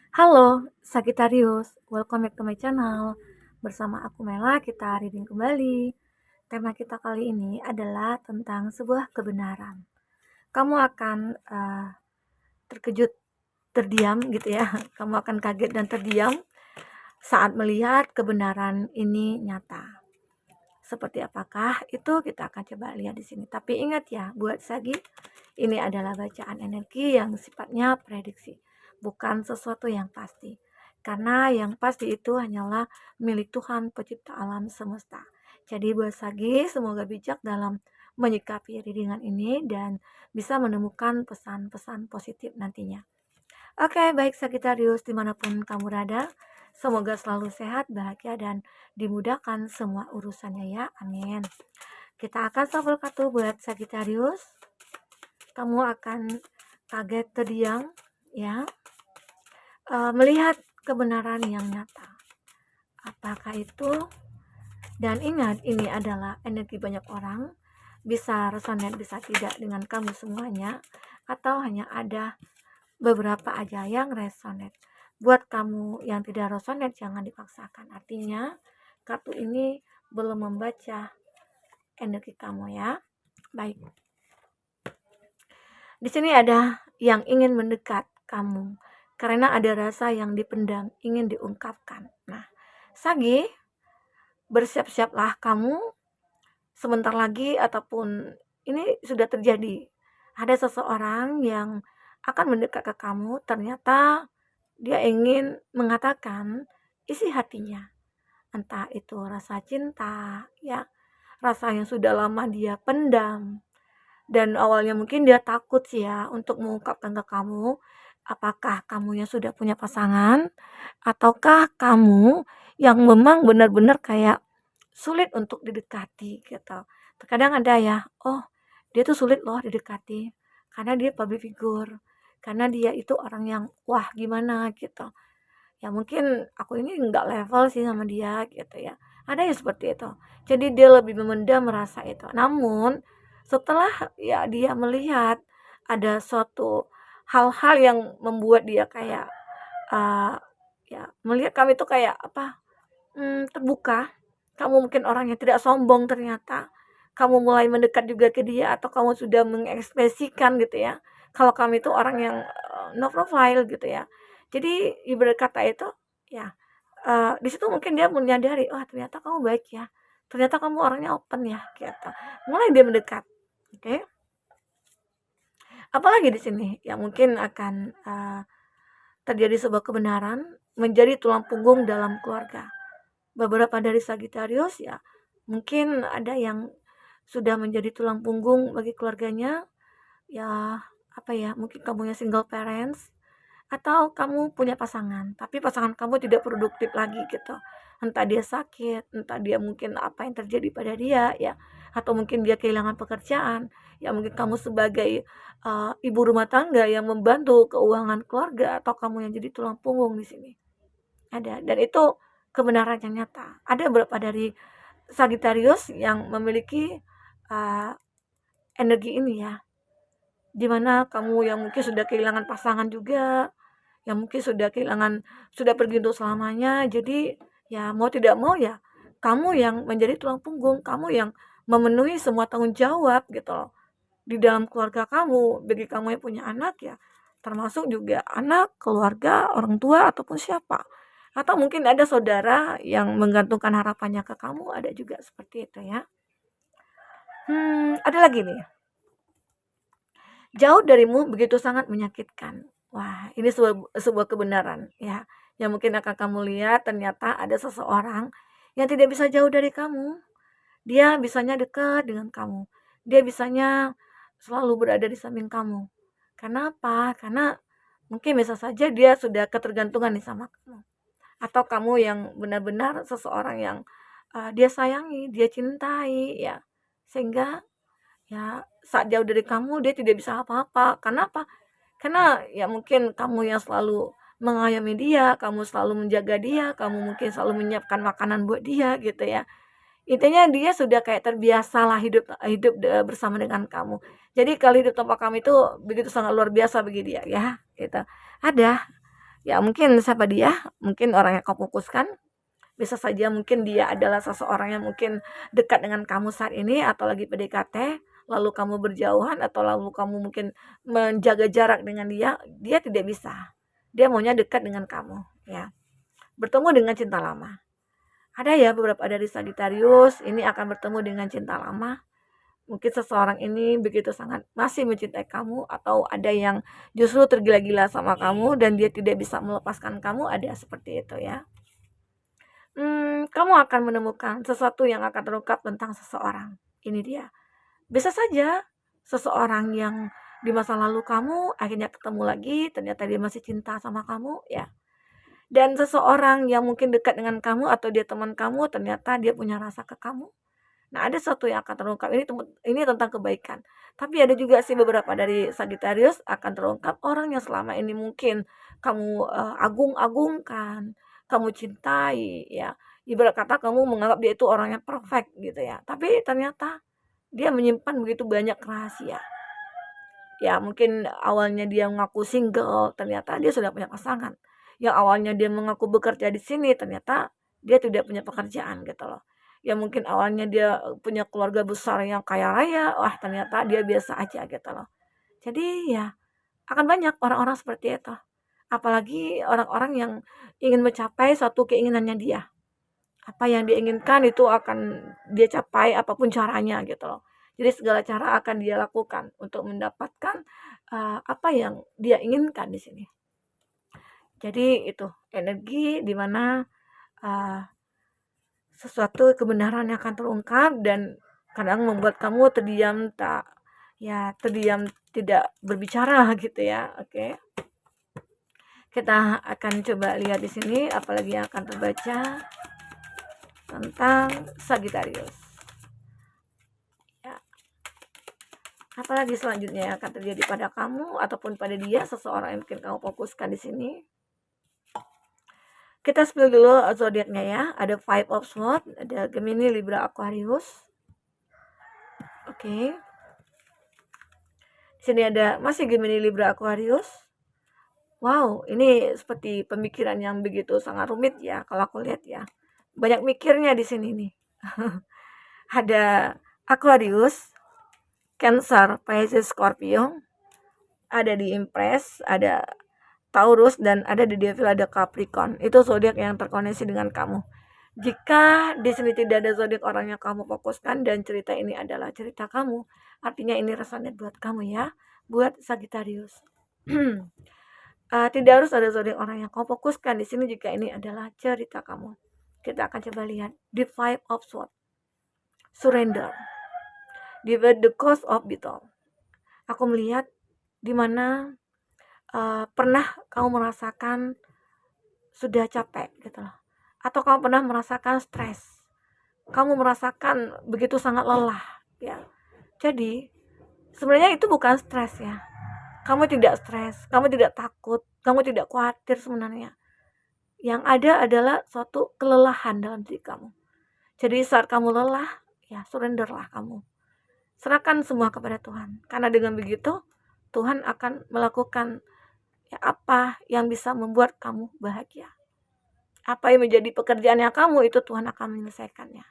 Halo, Sagittarius. Welcome back to my channel. Bersama aku Mela, kita reading kembali. Tema kita kali ini adalah tentang sebuah kebenaran. Kamu akan terkejut, terdiam gitu ya. Kamu akan kaget dan terdiam saat melihat kebenaran ini nyata. Seperti apakah itu kita akan coba lihat di sini. Tapi ingat ya, buat Sagi, ini adalah bacaan energi yang sifatnya prediksi, bukan sesuatu yang pasti. Karena yang pasti itu hanyalah milik Tuhan pencipta alam semesta. Jadi buat Sagi, semoga bijak dalam menyikapi readingan ini dan bisa menemukan pesan-pesan positif nantinya. Oke, baik Sagittarius, dimanapun kamu berada, semoga selalu sehat, bahagia, dan dimudahkan semua urusannya ya, amin. Kita akan shuffle kartu buat Sagittarius. Kamu akan kaget terdiam ya, melihat kebenaran yang nyata. Apakah itu? Dan ingat, ini adalah energi banyak orang, bisa resonate, bisa tidak dengan kamu semuanya, atau hanya ada beberapa aja yang resonate. Buat kamu yang tidak resonate, jangan dipaksakan. Artinya, kartu ini belum membaca energi kamu ya. Baik. Di sini ada yang ingin mendekat kamu karena ada rasa yang dipendam, ingin diungkapkan. Nah, Sagi, bersiap-siaplah kamu sebentar lagi ataupun ini sudah terjadi. Ada seseorang yang akan mendekat ke kamu, ternyata dia ingin mengatakan isi hatinya. Entah itu rasa cinta, ya, rasa yang sudah lama dia pendam. Dan awalnya mungkin dia takut sih ya untuk mengungkapkan ke kamu, apakah kamu yang sudah punya pasangan, ataukah kamu yang memang benar-benar kayak sulit untuk didekati gitu. Terkadang ada ya, oh dia tuh sulit loh didekati, karena dia public figure, karena dia itu orang yang wah gimana gitu. Ya mungkin aku ini nggak level sih sama dia gitu ya. Ada yang seperti itu. Jadi dia lebih memendam merasa itu. Namun setelah ya dia melihat ada suatu hal-hal yang membuat dia kayak uh, ya melihat kami itu kayak apa, terbuka. Kamu mungkin orang yang tidak sombong ternyata. Kamu mulai mendekat juga ke dia atau kamu sudah mengekspresikan gitu ya. Kalau kami itu orang yang no profile gitu ya. Jadi ibarat kata itu ya, di situ mungkin dia menyadari, "Oh, ternyata kamu baik ya. Ternyata kamu orangnya open ya," gitu. Mulai dia mendekat. Oke. Apalagi di sini yang mungkin akan terjadi sebuah kebenaran menjadi tulang punggung dalam keluarga. Beberapa dari Sagittarius ya mungkin ada yang sudah menjadi tulang punggung bagi keluarganya, ya apa ya, mungkin kamu yang single parents atau kamu punya pasangan tapi pasangan kamu tidak produktif lagi gitu, entah dia sakit, entah dia mungkin apa yang terjadi pada dia ya, atau mungkin dia kehilangan pekerjaan ya, mungkin kamu sebagai ibu rumah tangga yang membantu keuangan keluarga atau kamu yang jadi tulang punggung di sini. Ada, dan itu kebenaran yang nyata. Ada beberapa dari Sagittarius yang memiliki uh, energi ini ya, dimana kamu yang mungkin sudah kehilangan pasangan juga, yang mungkin sudah kehilangan, sudah pergi untuk selamanya. Jadi ya mau tidak mau ya kamu yang menjadi tulang punggung, kamu yang memenuhi semua tanggung jawab gitu loh di dalam keluarga kamu. Bagi kamu yang punya anak ya, termasuk juga anak, keluarga, orang tua ataupun siapa, atau mungkin ada saudara yang menggantungkan harapannya ke kamu, ada juga seperti itu ya. Ada lagi nih, jauh darimu begitu sangat menyakitkan. Wah, ini sebuah kebenaran ya, yang mungkin akan kamu lihat. Ternyata ada seseorang yang tidak bisa jauh dari kamu. Dia bisanya dekat dengan kamu. Dia bisanya selalu berada di samping kamu. Karena apa? Karena mungkin bisa saja dia sudah ketergantungan nih sama kamu. Atau kamu yang benar-benar seseorang yang dia sayangi, dia cintai ya. Sehingga ya saat jauh dari kamu dia tidak bisa apa-apa. Karena apa? Karena ya mungkin kamu yang selalu mengayomi dia, kamu selalu menjaga dia, kamu mungkin selalu menyiapkan makanan buat dia gitu ya. Intinya dia sudah kayak terbiasa lah hidup hidup bersama dengan kamu. Jadi kalau hidup tanpa kamu itu begitu sangat luar biasa bagi dia ya, gitu. Ada. Ya mungkin siapa dia, mungkin orang yang kau fokuskan, bisa saja mungkin dia adalah seseorang yang mungkin dekat dengan kamu saat ini atau lagi PDKT, lalu kamu berjauhan atau lalu kamu mungkin menjaga jarak dengan dia, dia tidak bisa. Dia maunya dekat dengan kamu, ya. Bertemu dengan cinta lama. Ada ya beberapa dari Sagittarius ini akan bertemu dengan cinta lama. Mungkin seseorang ini begitu sangat masih mencintai kamu atau ada yang justru tergila-gila sama kamu dan dia tidak bisa melepaskan kamu, ada seperti itu ya. Kamu akan menemukan sesuatu yang akan terungkap tentang seseorang. Ini dia. Bisa saja seseorang yang di masa lalu kamu akhirnya ketemu lagi, ternyata dia masih cinta sama kamu, ya. Dan seseorang yang mungkin dekat dengan kamu atau dia teman kamu, ternyata dia punya rasa ke kamu. Nah, ada sesuatu yang akan terungkap. Ini tentang kebaikan. Tapi ada juga sih beberapa dari Sagittarius akan terungkap orang yang selama ini mungkin kamu agung-agungkan, kamu cintai, ya. Ibarat kata kamu menganggap dia itu orang yang perfect gitu ya. Tapi ternyata dia menyimpan begitu banyak rahasia. Ya, mungkin awalnya dia mengaku single, ternyata dia sudah punya pasangan. Yang awalnya dia mengaku bekerja di sini, ternyata dia tidak punya pekerjaan gitu loh. Ya mungkin awalnya dia punya keluarga besar yang kaya raya, wah ternyata dia biasa aja gitu loh. Jadi ya akan banyak orang-orang seperti itu. Apalagi orang-orang yang ingin mencapai suatu keinginannya dia. Apa yang dia inginkan itu akan dia capai apapun caranya gitu loh. Jadi segala cara akan dia lakukan untuk mendapatkan apa yang dia inginkan di sini. Jadi itu energi di mana uh, sesuatu kebenaran yang akan terungkap dan kadang membuat kamu terdiam tidak berbicara gitu ya. Oke. Kita akan coba lihat di sini apalagi yang akan terbaca tentang Sagittarius. Ya. Apalagi selanjutnya yang akan terjadi pada kamu ataupun pada dia, seseorang yang mungkin kamu fokuskan di sini. Kita spill dulu zodiaknya ya. Ada Five of Swords, ada Gemini, Libra, Aquarius. Oke. Di sini ada masih Gemini, Libra, Aquarius. Wow, ini seperti pemikiran yang begitu sangat rumit ya kalau aku lihat ya. Banyak mikirnya di sini nih. Ada Aquarius, Cancer, Pisces, Scorpio. Ada di Impress, ada Taurus, dan ada di Devil, ada Capricorn. Itu zodiak yang terkoneksi dengan kamu. Jika di sini tidak ada zodiak orang yang kamu fokuskan dan cerita ini adalah cerita kamu, artinya ini resonate buat kamu ya, buat Sagittarius. Tidak harus ada zodiak orang yang kamu fokuskan di sini jika ini adalah cerita kamu. Kita akan coba lihat the Five of Swords, surrender, the cost of battle. Aku melihat di mana pernah kamu merasakan sudah capek gitu loh, atau kamu pernah merasakan stres, kamu merasakan begitu sangat lelah ya. Jadi sebenarnya itu bukan stres ya, kamu tidak stres, kamu tidak takut, kamu tidak khawatir sebenarnya. Yang ada adalah suatu kelelahan dalam diri kamu. Jadi saat kamu lelah, ya surrenderlah kamu. Serahkan semua kepada Tuhan. Karena dengan begitu, Tuhan akan melakukan ya, apa yang bisa membuat kamu bahagia. Apa yang menjadi pekerjaannya kamu, itu Tuhan akan menyelesaikannya.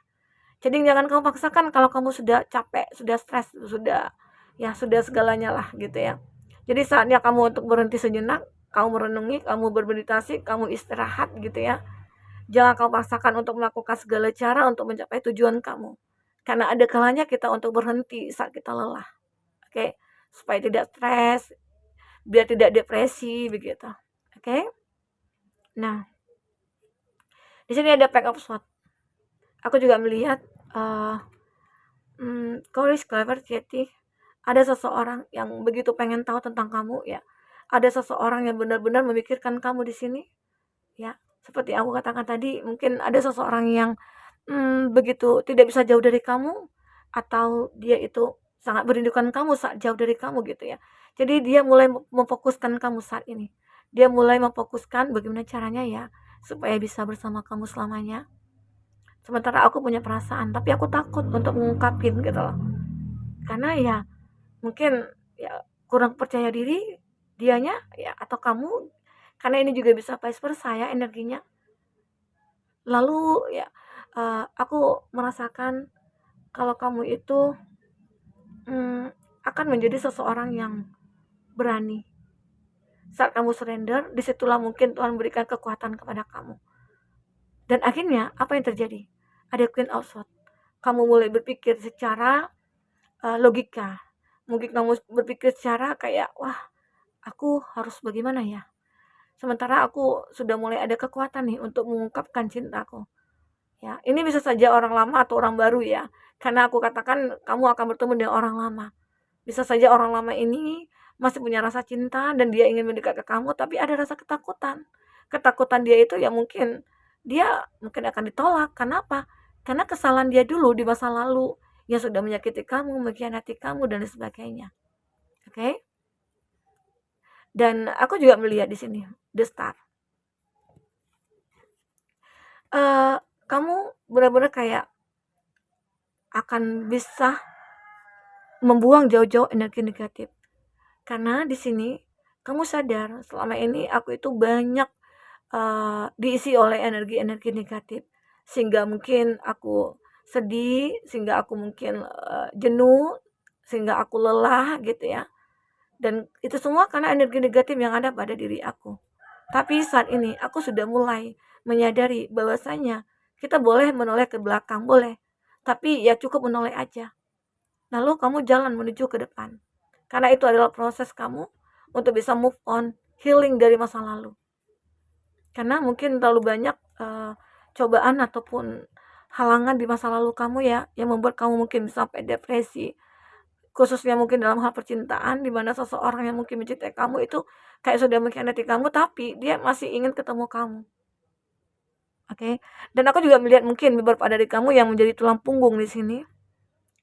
Jadi jangan kamu paksakan kalau kamu sudah capek, sudah stres, sudah segalanya lah gitu ya. Jadi saatnya kamu untuk berhenti sejenak, kamu merenungi, kamu bermeditasi, kamu istirahat gitu ya. Jangan kamu paksakan untuk melakukan segala cara untuk mencapai tujuan kamu. Karena ada kalanya kita untuk berhenti saat kita lelah. Oke, supaya tidak stres, biar tidak depresi begitu. Oke. Nah, di sini ada Pack of Swords. Aku juga melihat Courage, Clever, Chatty. Ada seseorang yang begitu pengen tahu tentang kamu ya. Ada seseorang yang benar-benar memikirkan kamu di sini ya. Seperti aku katakan tadi, mungkin ada seseorang yang begitu tidak bisa jauh dari kamu, atau dia itu sangat merindukan kamu saat jauh dari kamu gitu ya. Jadi dia mulai memfokuskan kamu saat ini. Dia mulai memfokuskan bagaimana caranya ya supaya bisa bersama kamu selamanya. Sementara aku punya perasaan, tapi aku takut untuk mengungkapin gitu loh. Karena ya mungkin ya kurang percaya diri dianya ya, atau kamu karena ini juga bisa vice versa ya energinya. Lalu ya, aku merasakan kalau kamu itu akan menjadi seseorang yang berani. Saat kamu surrender, disitulah mungkin Tuhan berikan kekuatan kepada kamu. Dan akhirnya apa yang terjadi? Ada Queen of Swords. Kamu mulai berpikir secara logika. Mungkin kamu berpikir secara kayak, wah, aku harus bagaimana ya? Sementara aku sudah mulai ada kekuatan nih untuk mengungkapkan cintaku. Ya, ini bisa saja orang lama atau orang baru ya. Karena aku katakan kamu akan bertemu dengan orang lama. Bisa saja orang lama ini masih punya rasa cinta dan dia ingin mendekat ke kamu, tapi ada rasa ketakutan. Ketakutan dia itu ya mungkin dia mungkin akan ditolak. Kenapa? Karena kesalahan dia dulu di masa lalu yang sudah menyakiti kamu, mengkhianati kamu dan sebagainya. Oke? Dan aku juga melihat di sini the star. Kamu benar-benar kayak akan bisa membuang jauh-jauh energi negatif. Karena di sini kamu sadar selama ini aku itu banyak diisi oleh energi-energi negatif. Sehingga mungkin aku sedih, sehingga aku mungkin jenuh, sehingga aku lelah gitu ya. Dan itu semua karena energi negatif yang ada pada diri aku. Tapi saat ini aku sudah mulai menyadari bahwasanya kita boleh menoleh ke belakang, boleh. Tapi ya cukup menoleh aja. Lalu kamu jalan menuju ke depan. Karena itu adalah proses kamu untuk bisa move on, healing dari masa lalu. Karena mungkin terlalu banyak cobaan ataupun halangan di masa lalu kamu ya, yang membuat kamu mungkin sampai depresi. Khususnya mungkin dalam hal percintaan, di mana seseorang yang mungkin mencintai kamu itu kayak sudah mengkhianati kamu, tapi dia masih ingin ketemu kamu. Oke. Dan aku juga melihat mungkin beberapa dari kamu yang menjadi tulang punggung di sini.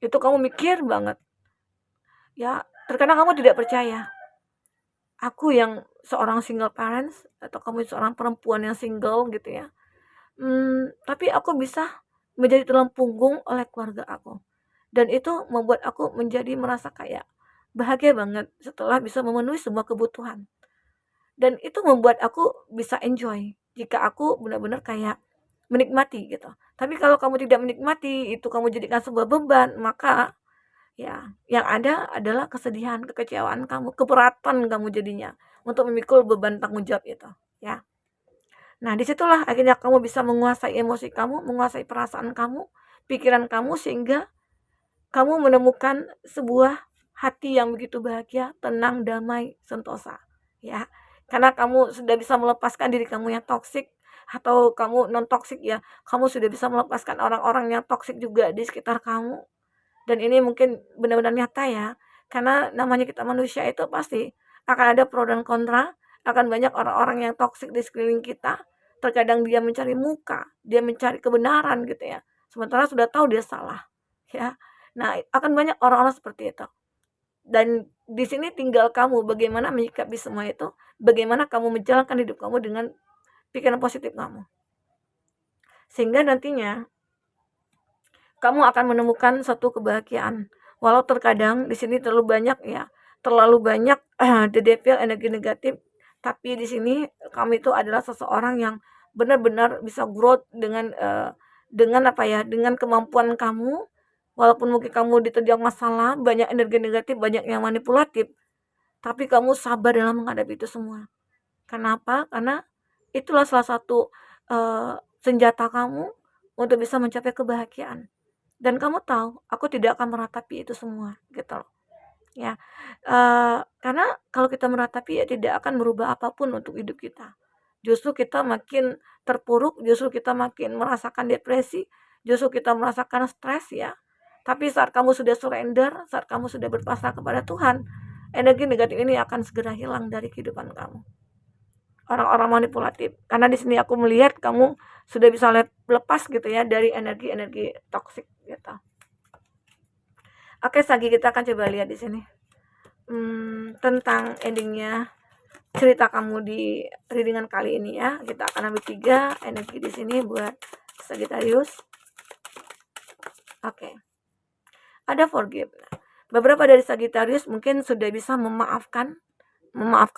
Itu kamu mikir banget. Ya, terkadang kamu tidak percaya. Aku yang seorang single parents atau kamu seorang perempuan yang single gitu ya. Tapi aku bisa menjadi tulang punggung oleh keluarga aku. Dan itu membuat aku menjadi merasa kayak bahagia banget setelah bisa memenuhi semua kebutuhan. Dan itu membuat aku bisa enjoy jika aku benar-benar kayak menikmati gitu. Tapi kalau kamu tidak menikmati, itu kamu jadikan sebuah beban, maka ya yang ada adalah kesedihan, kekecewaan kamu, keberatan kamu jadinya untuk memikul beban tanggung jawab itu, ya. Nah, disitulah akhirnya kamu bisa menguasai emosi kamu, menguasai perasaan kamu, pikiran kamu sehingga kamu menemukan sebuah hati yang begitu bahagia, tenang, damai, sentosa, ya. Karena kamu sudah bisa melepaskan diri kamu yang toksik atau kamu non toksik ya. Kamu sudah bisa melepaskan orang-orang yang toksik juga di sekitar kamu. Dan ini mungkin benar-benar nyata ya. Karena namanya kita manusia itu pasti akan ada pro dan kontra, akan banyak orang-orang yang toksik di sekeliling kita. Terkadang dia mencari muka, dia mencari kebenaran gitu ya. Sementara sudah tahu dia salah, ya. Nah, akan banyak orang-orang seperti itu. Dan di sini tinggal kamu bagaimana menyikapi semua itu, bagaimana kamu menjalankan hidup kamu dengan pikiran positif kamu. Sehingga nantinya kamu akan menemukan satu kebahagiaan. Walau terkadang di sini terlalu banyak ya, terlalu banyak the devil energi negatif, tapi di sini kamu itu adalah seseorang yang benar-benar bisa growth dengan apa ya, dengan kemampuan kamu. Walaupun mungkin kamu diterjang masalah, banyak energi negatif, banyak yang manipulatif, tapi kamu sabar dalam menghadapi itu semua. Kenapa? Karena itulah salah satu senjata kamu untuk bisa mencapai kebahagiaan. Dan kamu tahu, aku tidak akan meratapi itu semua, gitu loh. Ya, karena kalau kita meratapi ya tidak akan merubah apapun untuk hidup kita. Justru kita makin terpuruk, justru kita makin merasakan depresi, justru kita merasakan stres ya. Tapi saat kamu sudah surrender, saat kamu sudah berpasrah kepada Tuhan, energi negatif ini akan segera hilang dari kehidupan kamu. Orang-orang manipulatif. Karena di sini aku melihat kamu sudah bisa lepas gitu ya dari energi-energi toksik gitu. Oke, Sagi, kita akan coba lihat di sini tentang endingnya cerita kamu di readingan kali ini ya. Kita akan ambil 3 energi di sini buat Sagittarius. Oke. Ada forgive. Beberapa dari Sagittarius mungkin sudah bisa memaafkan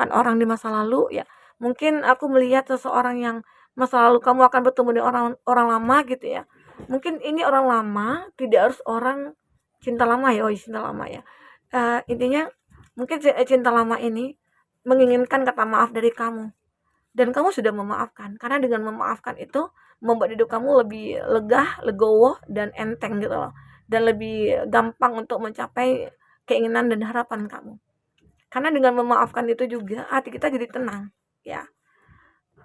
orang di masa lalu ya. Mungkin aku melihat seseorang yang masa lalu kamu akan bertemu dengan orang orang lama gitu ya. Mungkin ini orang lama, tidak harus orang cinta lama ya, oh cinta lama ya. Intinya mungkin cinta lama ini menginginkan kata maaf dari kamu dan kamu sudah memaafkan. Karena dengan memaafkan itu membuat hidup kamu lebih lega, legowo dan enteng gitu loh. Dan lebih gampang untuk mencapai keinginan dan harapan kamu. Karena dengan memaafkan itu juga hati kita jadi tenang, ya.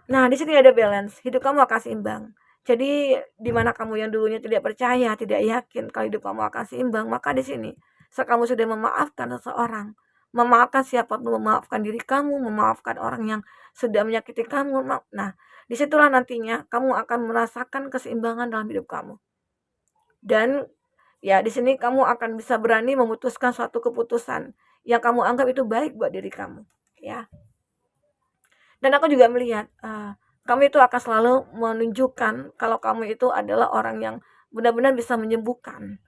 Nah, di sini ada balance, hidup kamu akan seimbang. Jadi, di mana kamu yang dulunya tidak percaya, tidak yakin kalau hidup kamu akan seimbang, maka di sini, saat kamu sudah memaafkan seseorang, memaafkan siapapun, memaafkan diri kamu, memaafkan orang yang sudah menyakiti kamu, nah, disitulah nantinya kamu akan merasakan keseimbangan dalam hidup kamu. Dan, ya di sini kamu akan bisa berani memutuskan suatu keputusan yang kamu anggap itu baik buat diri kamu, ya. Dan aku juga melihat, kamu itu akan selalu menunjukkan kalau kamu itu adalah orang yang benar-benar bisa menyembuhkan,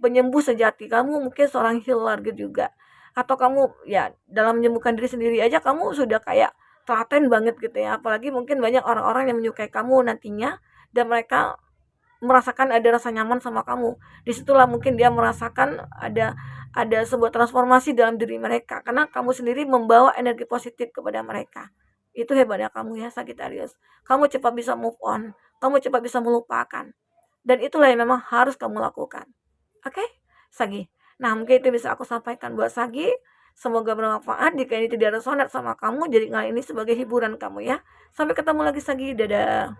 penyembuh sejati. Kamu mungkin seorang healer gitu juga, atau kamu ya dalam menyembuhkan diri sendiri aja kamu sudah kayak telaten banget gitu ya. Apalagi mungkin banyak orang-orang yang menyukai kamu nantinya dan mereka merasakan ada rasa nyaman sama kamu. Disitulah mungkin dia merasakan ada sebuah transformasi dalam diri mereka karena kamu sendiri membawa energi positif kepada mereka. Itu hebatnya kamu ya Sagittarius. Kamu cepat bisa move on, kamu cepat bisa melupakan. Dan itulah yang memang harus kamu lakukan. Oke, Sagi. Nah, mungkin itu bisa aku sampaikan buat Sagi. Semoga bermanfaat. Jika ini tidak resonat sama kamu, jadikan ini sebagai hiburan kamu ya. Sampai ketemu lagi Sagi. Dadah.